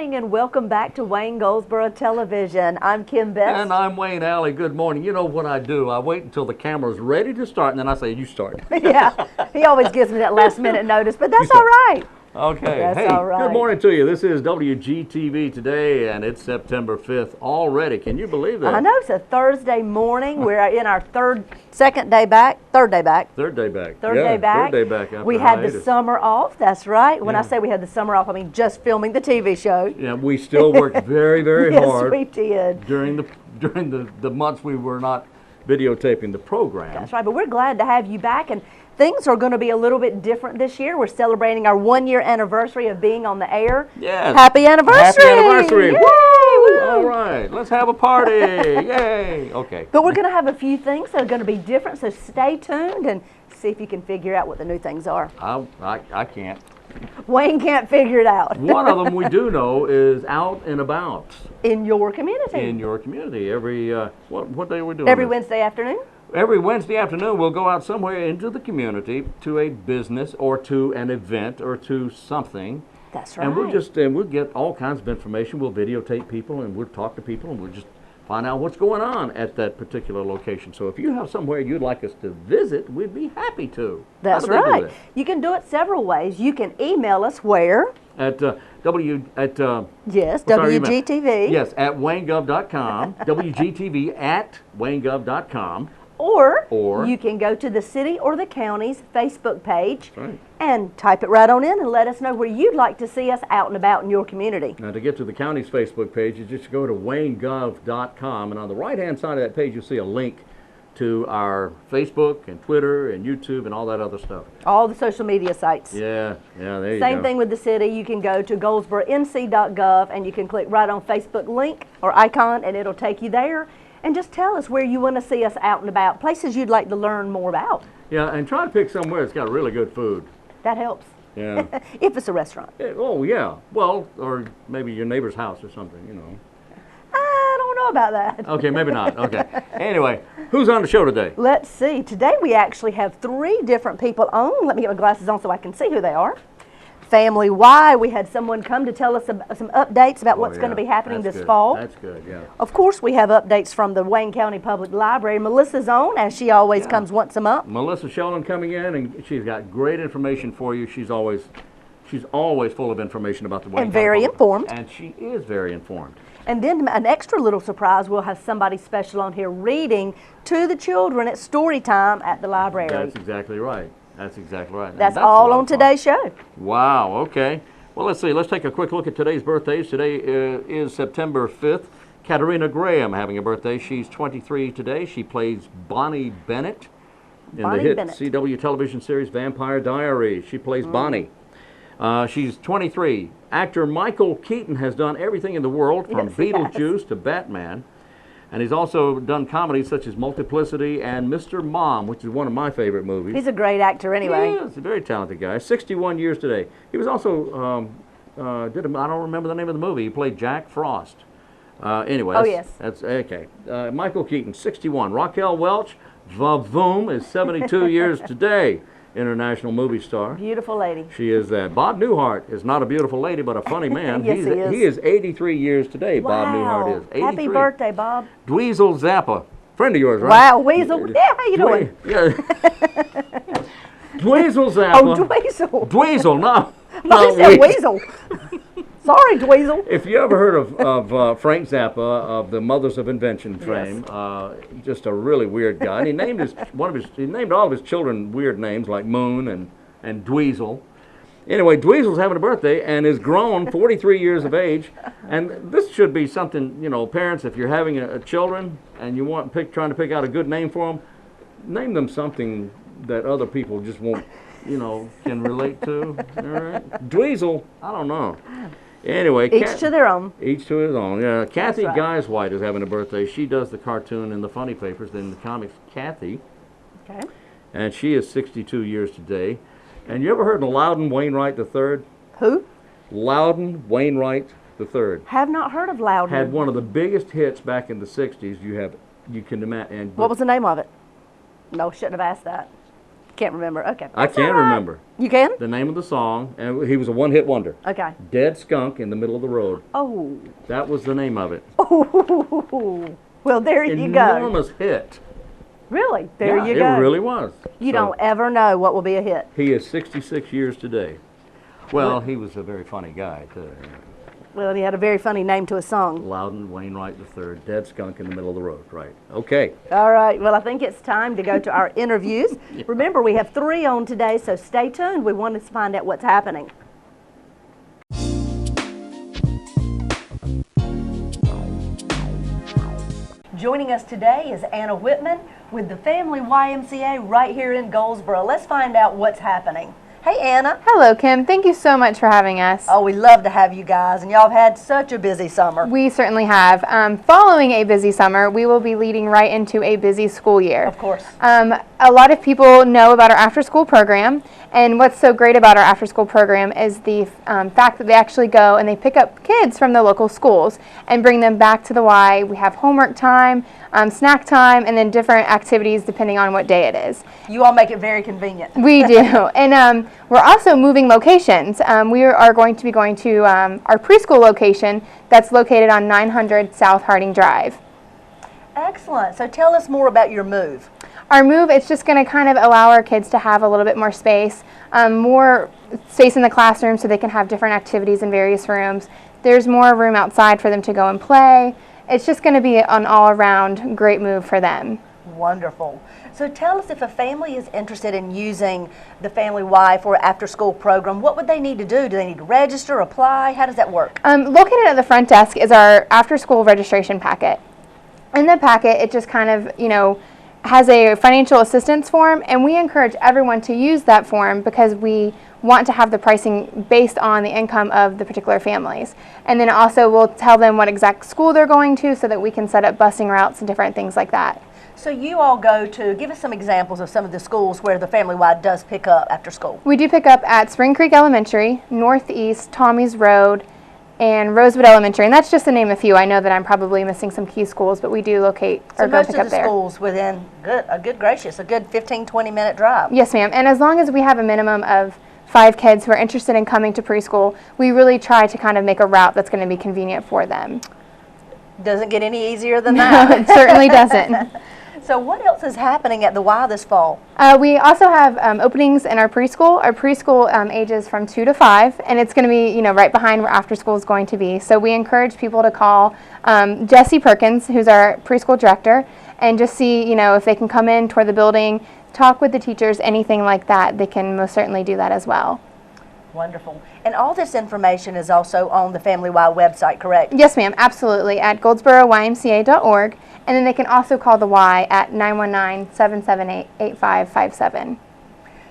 morning and welcome back to Wayne Goldsboro Television. I'm Kim Best. And I'm Wayne Alley. Good morning. You know what I do? I wait until the camera's ready to start and then I say, you start. Yeah, he always gives me that last minute notice, but that's all right. Okay. That's hey, all right. Good morning to you. This is WGTV today and it's September 5th already. Can you believe that? I know, it's a Thursday morning. We're in our third day back. Third day back. Third day back after we had hiatus. the summer off, that's right. When I say we had the summer off, I mean just filming the TV show. Yeah, we still worked very, very hard. Yes, we did. During the months we were not videotaping the program. That's right, but we're glad to have you back, and things are going to be a little bit different this year. We're celebrating our 1-year anniversary of being on the air. Yes. Happy anniversary! Happy anniversary! Yay! Woo! All right, let's have a party! Yay! Okay. But we're going to have a few things that are going to be different, so stay tuned and see if you can figure out what the new things are. I can't. Wayne can't figure it out. One of them we do know is out and about. In your community. In your community. Every, what day are we doing Every this? Wednesday afternoon? Every Wednesday afternoon we'll go out somewhere into the community to a business or to an event or to something. That's right. And we'll get all kinds of information. We'll videotape people and we'll talk to people and we'll just find out what's going on at that particular location. So if you have somewhere you'd like us to visit, we'd be happy to. That's right. You can do it several ways. You can email us where? At Yes, WGTV. WGTV. Yes, at WayneGov.com. WGTV at WayneGov.com. Or you can go to the city or the county's Facebook page Right. and type it right on in and let us know where you'd like to see us out and about in your community. Now to get to the county's Facebook page, you just go to WayneGov.com, and on the right-hand side of that page you'll see a link to our Facebook and Twitter and YouTube and all that other stuff. All the social media sites. Yeah, there you go. Same thing with the city. You can go to goldsboronc.gov and you can click right on Facebook link or icon and it'll take you there. And just tell us where you want to see us out and about, places you'd like to learn more about. Yeah, and try to pick somewhere that's got really good food. That helps. Yeah. If it's a restaurant. Oh, yeah. Well, or maybe your neighbor's house or something, you know. I don't know about that. Okay, maybe not. Okay. Anyway, who's on the show today? Let's see. Today we actually have 3 different people on. Let me get my glasses on so I can see who they are. Family Why, we had someone come to tell us some updates about what's going to be happening this fall. That's good, yeah. Of course, we have updates from the Wayne County Public Library. Melissa's on, as she always comes once a month. Melissa Sheldon coming in, and she's got great information for you. She's always full of information about the Wayne County. And very informed. And she is very informed. And then an extra little surprise, we'll have somebody special on here reading to the children at story time at the library. That's exactly right. That's exactly right. That's all on today's show. Wow, okay. Well, let's see. Let's take a quick look at today's birthdays. Today is September 5th. Katarina Graham having a birthday. She's 23 today. She plays Bonnie Bennett in the hit CW television series Vampire Diaries. She plays Bonnie. She's 23. Actor Michael Keaton has done everything in the world from Beetlejuice to Batman. And he's also done comedies such as Multiplicity and Mr. Mom, which is one of my favorite movies. He's a great actor anyway. Yeah, he's a very talented guy. 61 years today. He was also, I don't remember the name of the movie. He played Jack Frost. Anyway, that's okay. Michael Keaton, 61. Raquel Welch, Vavoom, is 72 years today. International movie star. Beautiful lady. She is that. Bob Newhart is not a beautiful lady, but a funny man. Yes, he is. He is 83 years today, Wow. Bob Newhart is. 83. Happy birthday, Bob. Dweezil Zappa. Friend of yours, right? Wow, Weasel. Yeah, how you doing? Yeah. Dweezil Zappa. Oh, Dweezil. Dweezil, no. I said Weasel. Sorry, Dweezil. If you ever heard of Frank Zappa of the Mothers of Invention fame, just a really weird guy. And he named he named all of his children weird names like Moon and Dweezil. Anyway, Dweezil's having a birthday and is grown, 43 years of age. And this should be something, you know, parents, if you're having a children and you want trying to pick out a good name for them, name them something that other people just won't, you know, can relate to. All right? Dweezil, I don't know. Anyway, each to their own. Each to his own. Yeah, Kathy Guyswhite is having a birthday. She does the cartoon and the funny papers, then the comics. Kathy. Okay. And she is 62 years today. And you ever heard of Loudon Wainwright III? Who? Loudon Wainwright III. Have not heard of Loudon. Had one of the biggest hits back in the 60s. You can imagine. What was the name of it? No, shouldn't have asked that. can't remember. Okay. I That's all can right. remember You can? the name of the song, and he was a one-hit wonder. Okay. Dead Skunk in the Middle of the Road. Oh. That was the name of it. Oh. Well, there you go. Enormous hit. Really? There Yeah, you go. it really was. You So, don't ever know what will be a hit. He is 66 years today. Well, he was a very funny guy, too. Well, he had a very funny name to a song. Loudon Wainwright III, Dead Skunk in the Middle of the Road. Right. Okay. All right. Well, I think it's time to go to our interviews. Yeah. Remember, we have 3 on today, so stay tuned. We want to find out what's happening. Joining us today is Anna Whitman with the Family YMCA right here in Goldsboro. Let's find out what's happening. Hey, Anna. Hello, Kim. Thank you so much for having us. Oh, we love to have you guys, and y'all have had such a busy summer. We certainly have. Following a busy summer, we will be leading right into a busy school year. Of course. A lot of people know about our after-school program, and what's so great about our after-school program is the fact that they actually go and they pick up kids from the local schools and bring them back to the Y. We have homework time, snack time, and then different activities depending on what day it is. You all make it very convenient. We do. And we're also moving locations. We are going to be going to our preschool location that's located on 900 South Harding Drive. Excellent. So tell us more about your move. Our move, it's just going to kind of allow our kids to have a little bit more space in the classroom so they can have different activities in various rooms. There's more room outside for them to go and play. It's just going to be an all-around great move for them. Wonderful. So tell us, if a family is interested in using the Family Y for an after-school program, what would they need to do? Do they need to register, apply? How does that work? Located at the front desk is our after-school registration packet. In the packet, it just kind of, has a financial assistance form, and we encourage everyone to use that form because we want to have the pricing based on the income of the particular families. And then also we'll tell them what exact school they're going to so that we can set up busing routes and different things like that. So you all give us some examples of some of the schools where the Family Y does pick up after school. We do pick up at Spring Creek Elementary, Northeast, Tommy's Road, and Rosewood Elementary, and that's just to name a few. I know that I'm probably missing some key schools, but we do locate or go pick up there. So most of the schools within a good 15-20 minute drive. Yes, ma'am. And as long as we have a minimum of 5 kids who are interested in coming to preschool, we really try to kind of make a route that's going to be convenient for them. Doesn't get any easier than that. No, it certainly doesn't. So what else is happening at the Y this fall? We also have openings in our preschool. Our preschool ages from 2 to 5, and it's going to be, right behind where after school is going to be. So we encourage people to call Jessie Perkins, who's our preschool director, and just see, if they can come in, tour the building, talk with the teachers, anything like that. They can most certainly do that as well. Wonderful. And all this information is also on the Family Y website, correct? Yes, ma'am, absolutely, at goldsboroymca.org. And then they can also call the Y at 919-778-8557.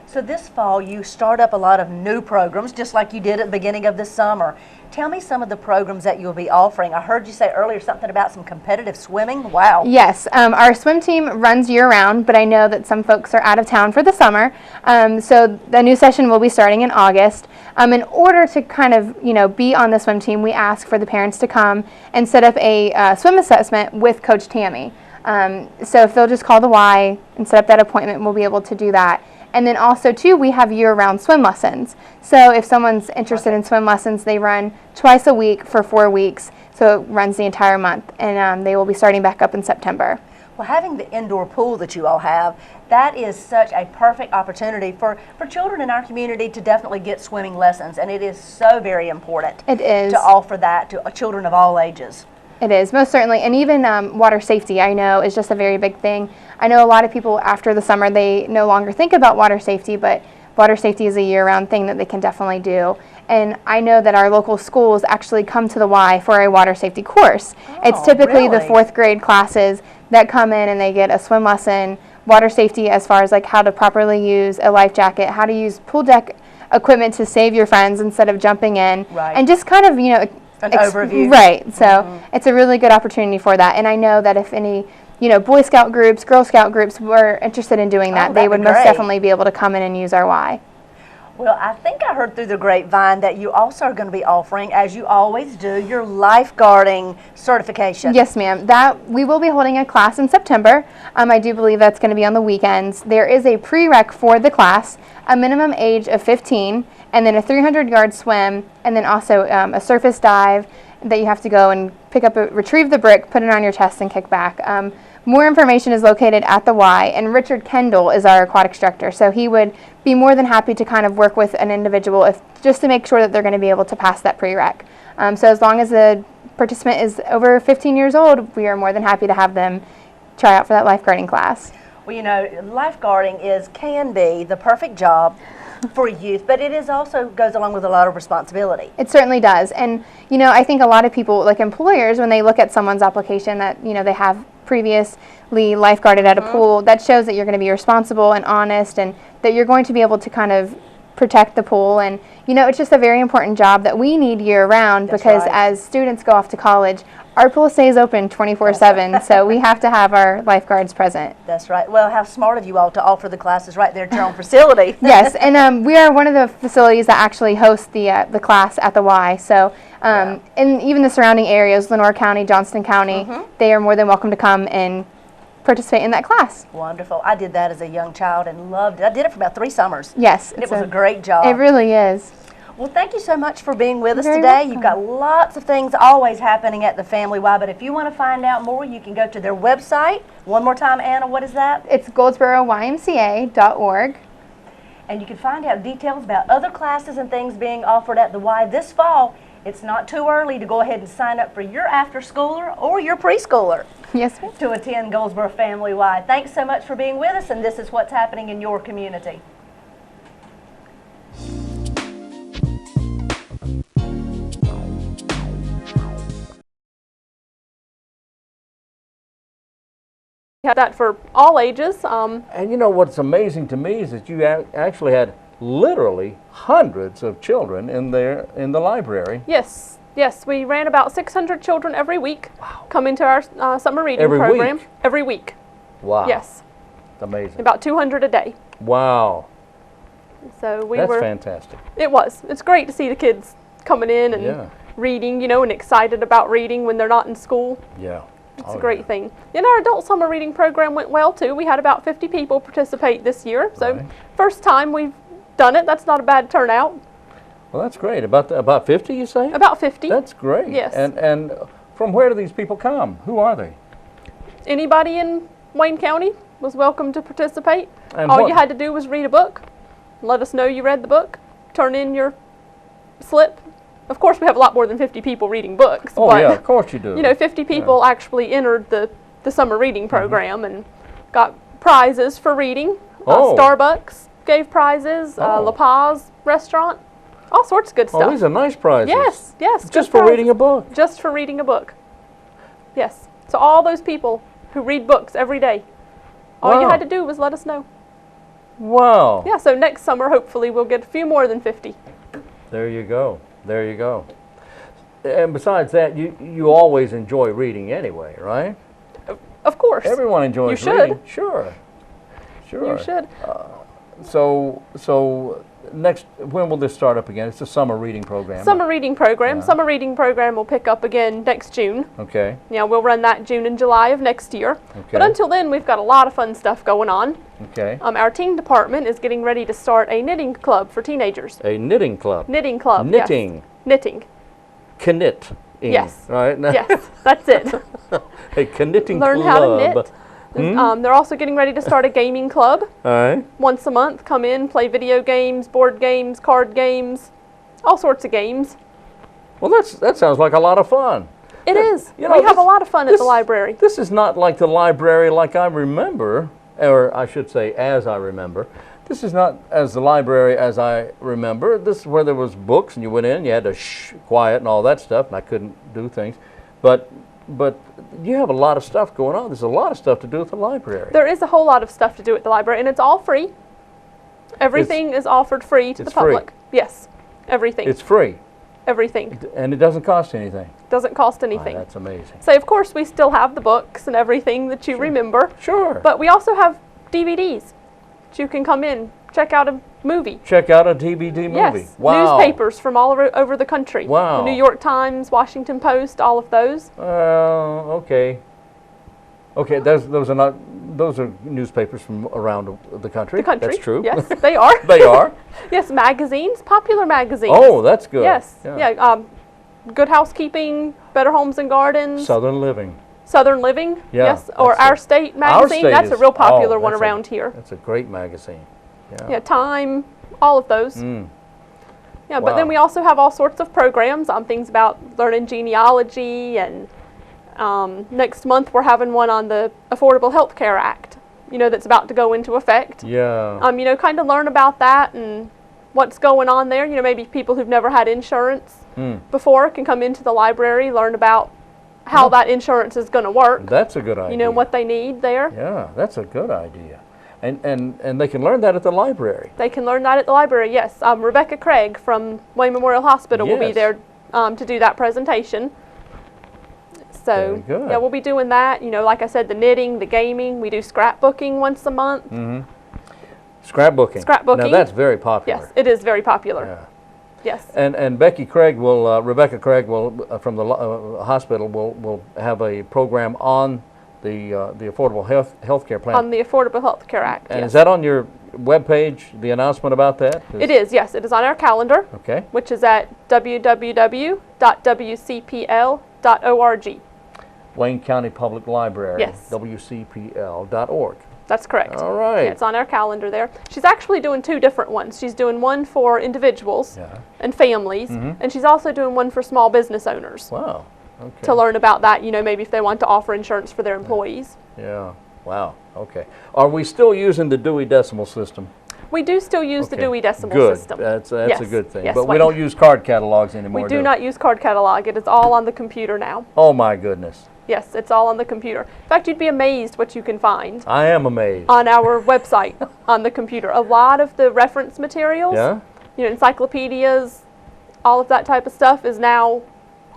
So this fall, you start up a lot of new programs, just like you did at the beginning of the summer. Tell me some of the programs that you'll be offering. I heard you say earlier something about some competitive swimming. Wow. Yes, our swim team runs year-round, but I know that some folks are out of town for the summer. So the new session will be starting in August. In order to kind of, be on the swim team, we ask for the parents to come and set up a swim assessment with Coach Tammy. So if they'll just call the Y and set up that appointment, we'll be able to do that. And then also, too, we have year-round swim lessons. So if someone's interested in swim lessons, they run twice a week for 4 weeks. So it runs the entire month, and they will be starting back up in September. Well, having the indoor pool that you all have, that is such a perfect opportunity for children in our community to definitely get swimming lessons. And it is so very important. It is. To offer that to children of all ages. It is, most certainly. And even water safety, I know, is just a very big thing. I know a lot of people after the summer, they no longer think about water safety, but water safety is a year-round thing that they can definitely do. And I know that our local schools actually come to the Y for a water safety course. It's typically the 4th grade classes that come in and they get a swim lesson, water safety as far as like how to properly use a life jacket, how to use pool deck equipment to save your friends instead of jumping in, and just kind of, an overview. Right. So it's a really good opportunity for that. And I know that if any, Boy Scout groups, Girl Scout groups were interested in doing that, they would most definitely be able to come in and use our Y. Well, I think I heard through the grapevine that you also are going to be offering, as you always do, your lifeguarding certification. Yes, ma'am. That we will be holding a class in September. I do believe that's going to be on the weekends. There is a prereq for the class, a minimum age of 15, and then a 300-yard swim, and then also a surface dive that you have to go and retrieve the brick, put it on your chest, and kick back. More information is located at the Y, and Richard Kendall is our aquatic instructor, so he would be more than happy to kind of work with an individual just to make sure that they're going to be able to pass that prereq. So as long as the participant is over 15 years old, we are more than happy to have them try out for that lifeguarding class. Well, you know, lifeguarding can be the perfect job for youth, but it also goes along with a lot of responsibility. It certainly does. And, you know, I think a lot of people, like employers, when they look at someone's application that, you know, they have previously lifeguarded at a pool, that shows that you're going to be responsible and honest and that you're going to be able to kind of protect the pool. And, you know, it's just a very important job that we need year round because as students go off to college, our pool stays open 24/7, so we have to have our lifeguards present. That's right. Well, how smart of you all to offer the classes right there at your own facility. Yes, and we are one of the facilities that actually host the class at the Y. So, and even the surrounding areas, Lenore County, Johnston County, they are more than welcome to come and participate in that class. Wonderful. I did that as a young child and loved it. I did it for about 3 summers. Yes. And it was a great job. It really is. Well, thank you so much for being with us You're today. welcome. You've got lots of things always happening at the Family Y, but if you want to find out more, you can go to their website. One more time, Anna, what is that? It's goldsboroymca.org. And you can find out details about other classes and things being offered at the Y this fall. It's not too early to go ahead and sign up for your after-schooler or your preschooler. Yes, ma'am. To attend Goldsboro Family Y. Thanks so much for being with us, and this is what's happening in your community. We had that for all ages. And you know what's amazing to me is that you actually had literally hundreds of children in the library. Yes, yes, we ran about 600 children every week coming to our summer reading Every program. week? Every week. Wow. Yes, It's amazing. about 200 a day. Wow. So That's fantastic. It was. It's great to see the kids coming in and reading, you know, and excited about reading when they're not in school. Yeah. It's a great thing. And our adult summer reading program went well too. We had about 50 people participate this year. So first time we've done it. That's not a bad turnout. Well, that's great. About 50, you say? About 50. That's great. Yes. And from where do these people come? Who are they? Anybody in Wayne County was welcome to participate. And All you had to do was read a book. Let us know you read the book. Turn in your slip. Of course, we have a lot more than 50 people reading books. Oh, but, yeah, of course you do. You know, 50 people actually entered the summer reading program and got prizes for reading. Starbucks gave prizes, La Paz restaurant, all sorts of good stuff. Oh, these are nice prizes. Yes, yes. Just for reading a book. Just for reading a book. Yes. So all those people who read books every day, all you had to do was let us know. Wow. Yeah, so next summer, hopefully, we'll get a few more than 50. There you go. There you go. And besides that, you always enjoy reading anyway, right? Of course. Everyone enjoys reading. Sure. Sure. You should. So next, when will this start up again? It's a summer reading program. Summer reading program. Summer reading program will pick up again next June. Okay. Yeah, we'll run that June and July of next year. Okay. But until then, we've got a lot of fun stuff going on. Okay. Our teen department is getting ready to start a knitting club for teenagers. A knitting club. Knitting club. Knitting. Yes. Knitting. Knit. Yes. Right? Yes, that's it. A knitting club. Learn how to knit. They're also getting ready to start a gaming club. All right. Once a month, come in, play video games, board games, card games, all sorts of games. Well, that sounds like a lot of fun. It is. You know, we have a lot of fun at the library. This is not like the library like I remember, or I should say as I remember. This is not as the library as I remember. This is where there was books and you went in, you had to quiet and all that stuff, and I couldn't do things. But you have a lot of stuff going on. There's a lot of stuff to do at the library. There is a whole lot of stuff to do at the library, and it's all free. Everything is offered free to the public. Free. Yes, everything. It's free. Everything. And it doesn't cost anything. Doesn't cost anything. Oh, that's amazing. So, of course, we still have the books and everything that you remember. Sure. But we also have DVDs that you can come in, check out a movie. Check out a DVD movie. Yes. Wow. Newspapers from all over the country. Wow. The New York Times, Washington Post, all of those. Okay. Okay, those are newspapers from around the country. The country. That's true. Yes, they are. They are. Yes, magazines, popular magazines. Oh, that's good. Yes. Yeah. Good Housekeeping, Better Homes and Gardens. Southern Living. Southern Living. Yeah, Yes. Or Our State magazine. That's a real popular one around here. That's a great magazine. Yeah. Yeah. Time. All of those. Yeah. But then we also have all sorts of programs on things about learning genealogy, and next month we're having one on the Affordable Health Care Act. You know, that's about to go into effect. Yeah. You know, kind of learn about that and what's going on there. You know, maybe people who've never had insurance before can come into the library, learn about how that insurance is going to work. That's a good idea. You know, what they need there. Yeah, that's a good idea. And they can learn that at the library. They can learn that at the library, yes. Rebecca Craig from Wayne Memorial Hospital will be there to do that presentation. So, very good. yeah, we'll be doing that. You know, like I said, the knitting, the gaming. We do scrapbooking once a month. Scrapbooking. Scrapbooking. Now that's very popular. Yes, it is very popular. Yeah. Yes. And Rebecca Craig will from the hospital will have a program on the Affordable Health Care Plan. On the Affordable Health Care Act. And yes. is that on your webpage, the announcement about that? It is, yes. It is on our calendar. Okay. Which is at www.wcpl.org. Wayne County Public Library. Yes. WCPL.org. That's correct. All right. Yeah, it's on our calendar there. She's actually doing two different ones. She's doing one for individuals and families, and she's also doing one for small business owners. Wow. Okay. To learn about that, you know, maybe if they want to offer insurance for their employees. Yeah. Wow. Okay. Are we still using the Dewey Decimal System? We do still use the Dewey Decimal good. System. That's yes. a good thing. Yes, but we don't use card catalogs anymore. We do not use card catalog. It is all on the computer now. Oh my goodness. Yes, it's all on the computer. In fact, you'd be amazed what you can find. I am amazed. On our website on the computer. A lot of the reference materials, you know, encyclopedias, all of that type of stuff is now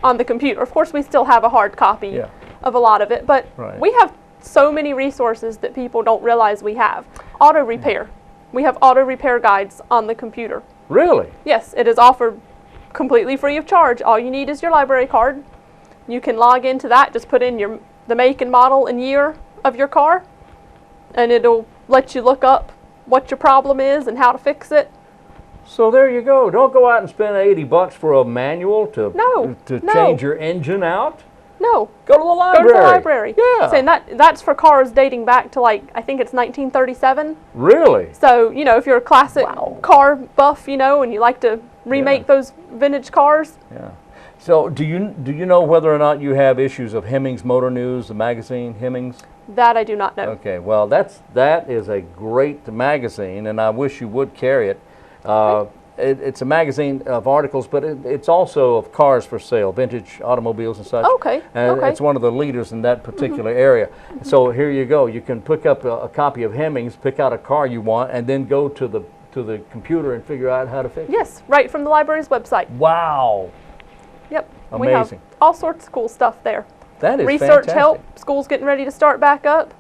on the computer. Of course, we still have a hard copy of a lot of it, but we have so many resources that people don't realize we have. Auto repair. We have auto repair guides on the computer. Really? Yes, it is offered completely free of charge. All you need is your library card. You can log into that, just put in the make and model and year of your car, and it'll let you look up what your problem is and how to fix it. So there you go. Don't go out and spend $80 for a manual to change your engine out. No. Go to the library. Go to the library. Yeah. Saying that's for cars dating back to, like, I think it's 1937. Really? So, you know, if you're a classic car buff, you know, and you like to remake those vintage cars. Yeah. So do you know whether or not you have issues of Hemmings Motor News, the magazine Hemmings? That I do not know. Okay. Well, that is a great magazine, and I wish you would carry it. It's a magazine of articles, but it's also of cars for sale, vintage automobiles and such. Okay. And it's one of the leaders in that particular area. So here you go. You can pick up a copy of Hemmings, pick out a car you want, and then go to the computer and figure out how to fix it. Yes, right from the library's website. Wow. Yep. Amazing. We have all sorts of cool stuff there. That is research fantastic. help. School's getting ready to start back up.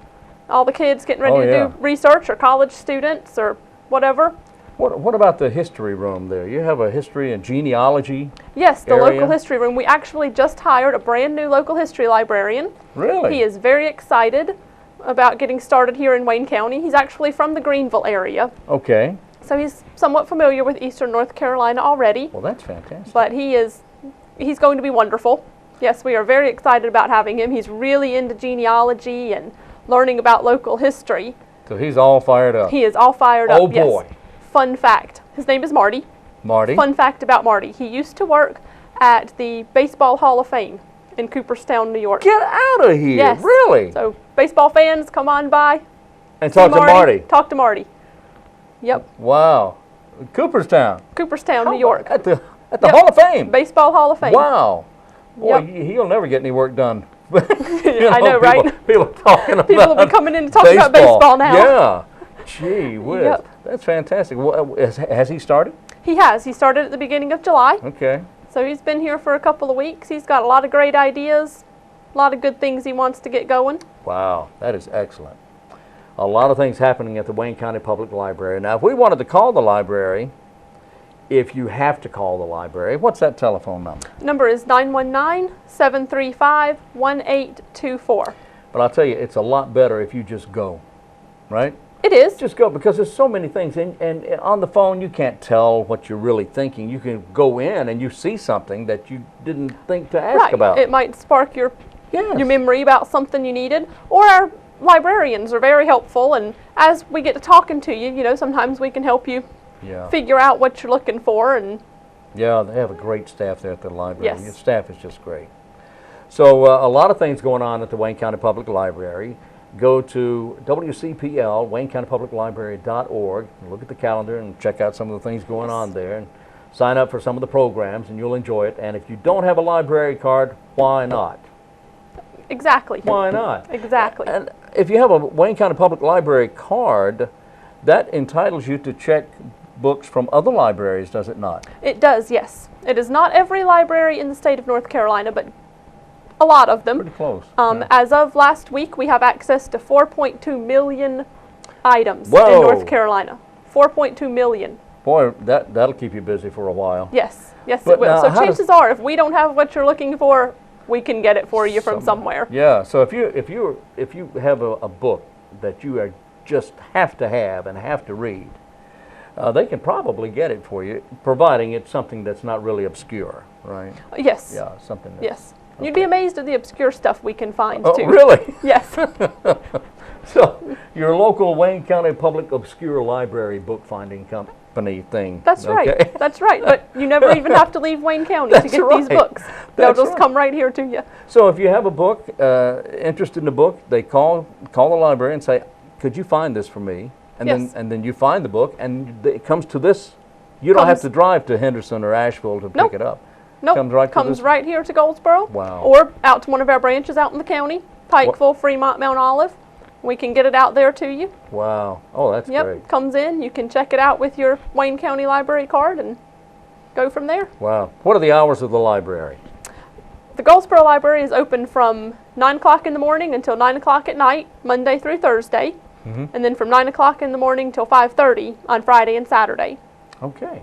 All the kids getting ready to do research, or college students, or whatever. What about the history room there? You have a history and genealogy Yes, the area? local history room. We actually just hired a brand new local history librarian. Really? He is very excited about getting started here in Wayne County. He's actually from the Greenville area. Okay. So he's somewhat familiar with Eastern North Carolina already. Well, that's fantastic. But he's going to be wonderful. Yes, we are very excited about having him. He's really into genealogy and learning about local history. So he's all fired up. He is all fired up, Oh, boy. Yes. Fun fact. His name is Marty. Marty? Fun fact about Marty. He used to work at the Baseball Hall of Fame in Cooperstown, New York. Get out of here. Yes. Really? So baseball fans, come on by. And talk to Marty. Talk to Marty. Yep. Wow. Cooperstown. Cooperstown, New York. At the Hall of Fame. Baseball Hall of Fame. Wow. Boy, Yep. he'll never get any work done. I know, right? People talking about People will be coming in to talk about baseball now. Yeah. Gee whiz. Yep. That's fantastic. Well, has he started? He has. He started at the beginning of July. Okay. So he's been here for a couple of weeks. He's got a lot of great ideas, a lot of good things he wants to get going. Wow, that is excellent. A lot of things happening at the Wayne County Public Library. Now, if we wanted to call the library, if you have to call the library, what's that telephone number? Number is 919-735-1824. But I'll tell you, it's a lot better if you just go, right? It is. Just go, because there's so many things. And on the phone, you can't tell what you're really thinking. You can go in and you see something that you didn't think to ask about. It might spark your Yes. memory about something you needed. Or our librarians are very helpful, and as we get to talking to you, sometimes we can help you figure out what you're looking for. And yeah, they have a great staff there at the library. Yes. Your staff is just great. So a lot of things going on at the Wayne County Public Library. Go to WCPL, WayneCountyPublicLibrary.org, and look at the calendar and check out some of the things going on there, and sign up for some of the programs, and you'll enjoy it. And if you don't have a library card, why not? Exactly. Why not? Exactly. And if you have a Wayne County Public Library card, that entitles you to check books from other libraries, does it not? It does, yes. It is not every library in the state of North Carolina, but a lot of them. Pretty close. As of last week, we have access to 4.2 million items Whoa. in North Carolina. 4.2 million. Boy, that'll keep you busy for a while. Yes, yes, But it will. now, So how does- chances are, if we don't have what you're looking for, we can get it for you from somewhere. Yeah. So if you have a book that you just have to have and have to read, they can probably get it for you, providing it's something that's not really obscure, right? Yes. Yeah, something. That's, Yes. You'd be amazed at the obscure stuff we can find Oh, too. really? Yes. So your local Wayne County Public Obscure Library bookfinding company thing. That's okay? right. That's right. But you never even have to leave Wayne County to That's get these right. books. They'll That's just right. come right here to you. So if you have a book, interested in a book, they call the library and say, "Could you find this for me?" And Yes. then you find the book, and it comes to this. You don't have to drive to Henderson or Asheville to Nope. pick it up. Nope. Comes right to Comes this- right here to Goldsboro. Wow. Or out to one of our branches out in the county, Pikeville, Fremont, Mount Olive. We can get it out there to you. Wow. Oh, that's Yep. great. Comes in. You can check it out with your Wayne County Library card and go from there. Wow. What are the hours of the library? The Goldsboro Library is open from 9 o'clock in the morning until 9 o'clock at night, Monday through Thursday. And then from 9 o'clock in the morning till 5:30 on Friday and Saturday. Okay.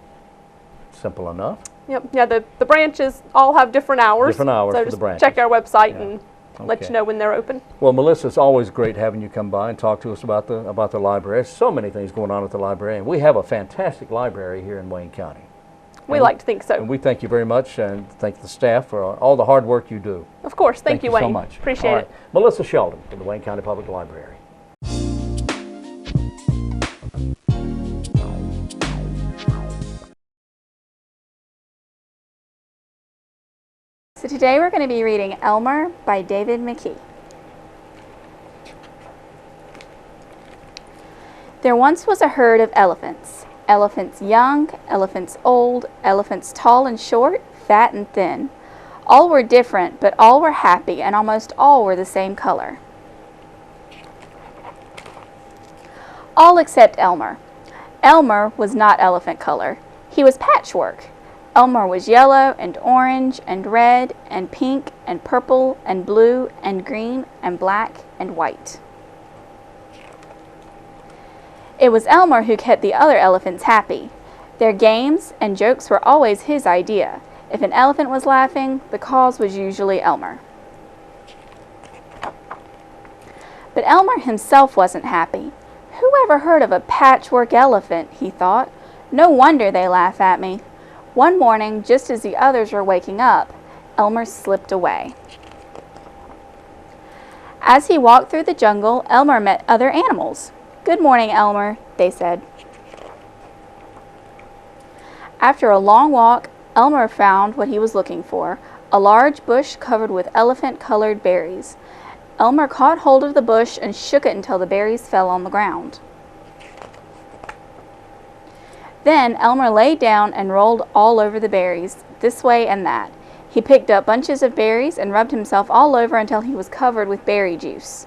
Simple enough. Yep. Yeah, the branches all have different hours. Different hours so for the just branches. check our website Yeah. and let Okay. you know when they're open. Well, Melissa, it's always great having you come by and talk to us about the library. There's so many things going on at the library, and we have a fantastic library here in Wayne County. We like to think so. And we thank you very much, and thank the staff for all the hard work you do. Of course. Thank you, Wayne. so much. Appreciate All right. it. Melissa Sheldon from the Wayne County Public Library. So today we're going to be reading Elmer by David McKee. There once was a herd of elephants. Elephants young, elephants old, elephants tall and short, fat and thin. All were different, but all were happy, and almost all were the same color. All except Elmer. Elmer was not elephant color. He was patchwork. Elmer was yellow and orange and red and pink and purple and blue and green and black and white. It was Elmer who kept the other elephants happy. Their games and jokes were always his idea. If an elephant was laughing, the cause was usually Elmer. But Elmer himself wasn't happy. Who ever heard of a patchwork elephant, he thought. No wonder they laugh at me. One morning, just as the others were waking up, Elmer slipped away. As he walked through the jungle, Elmer met other animals. "Good morning, Elmer," they said. After a long walk, Elmer found what he was looking for, a large bush covered with elephant-colored berries. Elmer caught hold of the bush and shook it until the berries fell on the ground. Then Elmer lay down and rolled all over the berries, this way and that. He picked up bunches of berries and rubbed himself all over until he was covered with berry juice.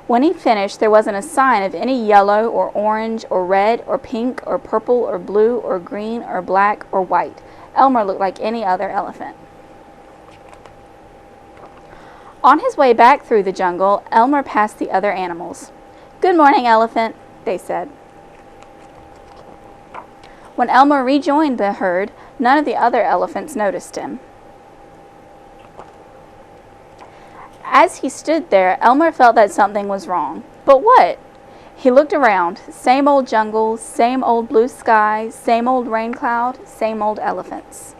When he finished, there wasn't a sign of any yellow or orange or red or pink or purple or blue or green or black or white. Elmer looked like any other elephant. On his way back through the jungle, Elmer passed the other animals. "Good morning, Elephant," they said. When Elmer rejoined the herd, none of the other elephants noticed him. As he stood there, Elmer felt that something was wrong. But what? He looked around. Same old jungle, same old blue sky, same old rain cloud, same old elephants.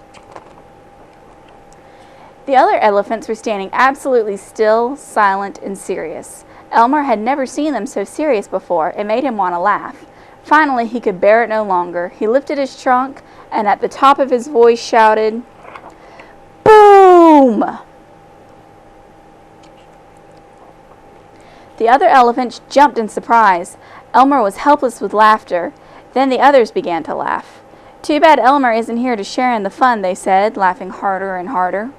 The other elephants were standing absolutely still, silent, and serious. Elmer had never seen them so serious before. It made him want to laugh. Finally, he could bear it no longer. He lifted his trunk and at the top of his voice shouted, "Boom!" The other elephants jumped in surprise. Elmer was helpless with laughter. Then the others began to laugh. "Too bad Elmer isn't here to share in the fun," they said, laughing harder and harder.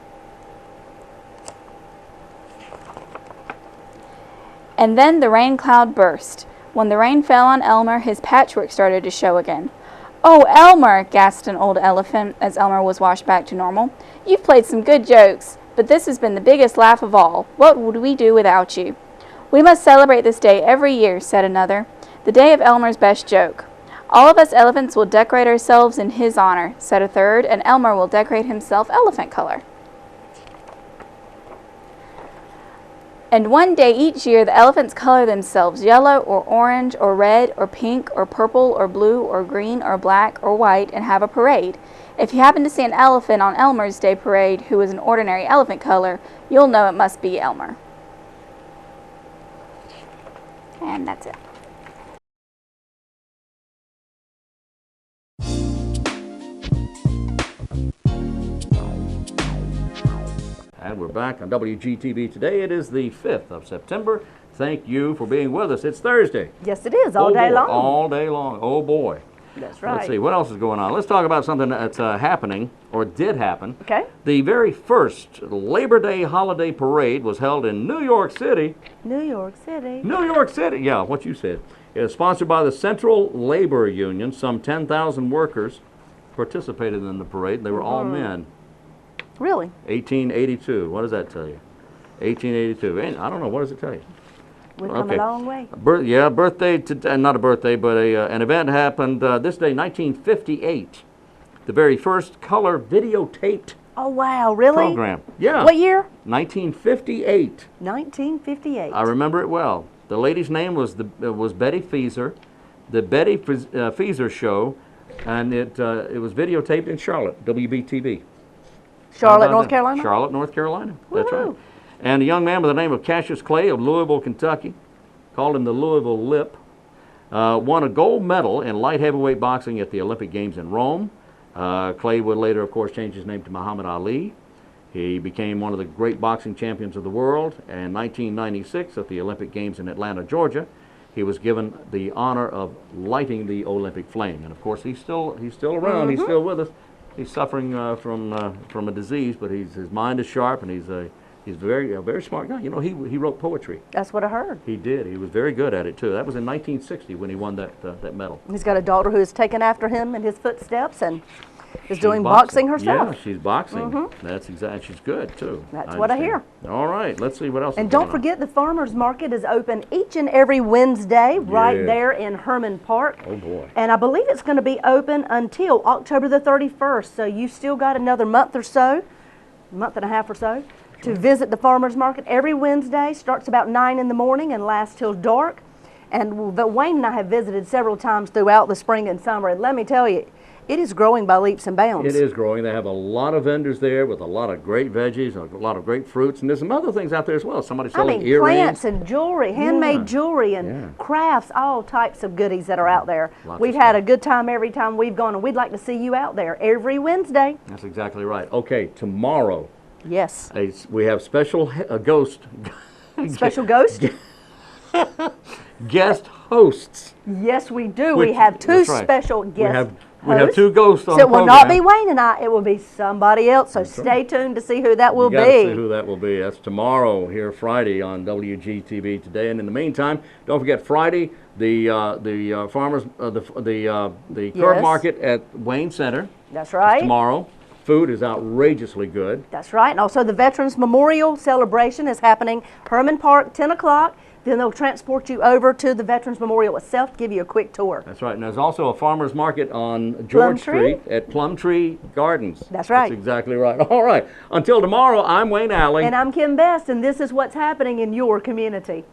And then the rain cloud burst. When the rain fell on Elmer, his patchwork started to show again. "Oh, Elmer," gasped an old elephant as Elmer was washed back to normal. "You've played some good jokes, but this has been the biggest laugh of all. What would we do without you?" "We must celebrate this day every year," said another. "The day of Elmer's best joke." "All of us elephants will decorate ourselves in his honor," said a third, "and Elmer will decorate himself elephant color." And one day each year the elephants color themselves yellow or orange or red or pink or purple or blue or green or black or white and have a parade. If you happen to see an elephant on Elmer's Day parade who is an ordinary elephant color, you'll know it must be Elmer. And that's it. And we're back on WGTV today. It is the 5th of September. Thank you for being with us. It's Thursday. Yes, it is, all day long. All day long. Oh, boy. That's right. Let's see, what else is going on? Let's talk about something that's happening, or did happen. Okay. The very first Labor Day holiday parade was held in New York City. New York City. New York City, yeah, what you said. It was sponsored by the Central Labor Union. Some 10,000 workers participated in the parade. They were all men. Really? 1882. What does that tell you? 1882. And I don't know. What does it tell you? We've come a long way. Birthday, not a birthday, but an event happened this day, 1958. The very first color videotaped Oh, wow. Really? program. Yeah. What year? 1958. 1958. I remember it well. The lady's name was Betty Feeser. The Betty Feeser Show, and it was videotaped in Charlotte, WBTV. Charlotte, North Carolina? Charlotte, North Carolina. That's right. Woo. And a young man by the name of Cassius Clay of Louisville, Kentucky, called him the Louisville Lip, won a gold medal in light heavyweight boxing at the Olympic Games in Rome. Clay would later, of course, change his name to Muhammad Ali. He became one of the great boxing champions of the world. And in 1996, at the Olympic Games in Atlanta, Georgia, he was given the honor of lighting the Olympic flame. And of course, he's still around. He's still with us. He's suffering from a disease, but his mind is sharp, and he's a very smart guy. You know, he wrote poetry. That's what I heard. He did. He was very good at it too. That was in 1960 when he won that medal. He's got a daughter who has taken after him in his footsteps and is doing boxing herself. Yeah, she's boxing. That's exactly. She's good too. That's what I hear. All right, let's see what else. And don't forget, the farmers market is open each and every Wednesday right there in Herman Park. Oh boy! And I believe it's going to be open until October the 31st. So you still got another month or so, month and a half or so, to visit the farmers market. Every Wednesday starts about 9 in the morning and lasts till dark. And Wayne and I have visited several times throughout the spring and summer. And let me tell you, it is growing by leaps and bounds. It is growing. They have a lot of vendors there with a lot of great veggies, a lot of great fruits, and there's some other things out there as well. Somebody selling earrings. Plants and jewelry, handmade jewelry and crafts, all types of goodies that are out there. We've had a good time every time we've gone, and we'd like to see you out there every Wednesday. That's exactly right. Okay, tomorrow. Yes. We have special ghost. Special ghost? Guest hosts. Yes, we do. We have two special guests. We have two ghosts on the program. So it will not be Wayne and I. It will be somebody else. So stay tuned to see who that will be. You got to see who that will be. That's tomorrow here Friday on WGTV today. And in the meantime, don't forget Friday the curb market at Wayne Center. That's right. Tomorrow. Food is outrageously good. That's right. And also the Veterans Memorial Celebration is happening Herman Park, 10 o'clock. Then they'll transport you over to the Veterans Memorial itself, give you a quick tour. That's right. And there's also a farmer's market on George Street at Plum Tree Gardens. That's right. That's exactly right. All right. Until tomorrow, I'm Wayne Alley. And I'm Kim Best, and this is what's happening in your community.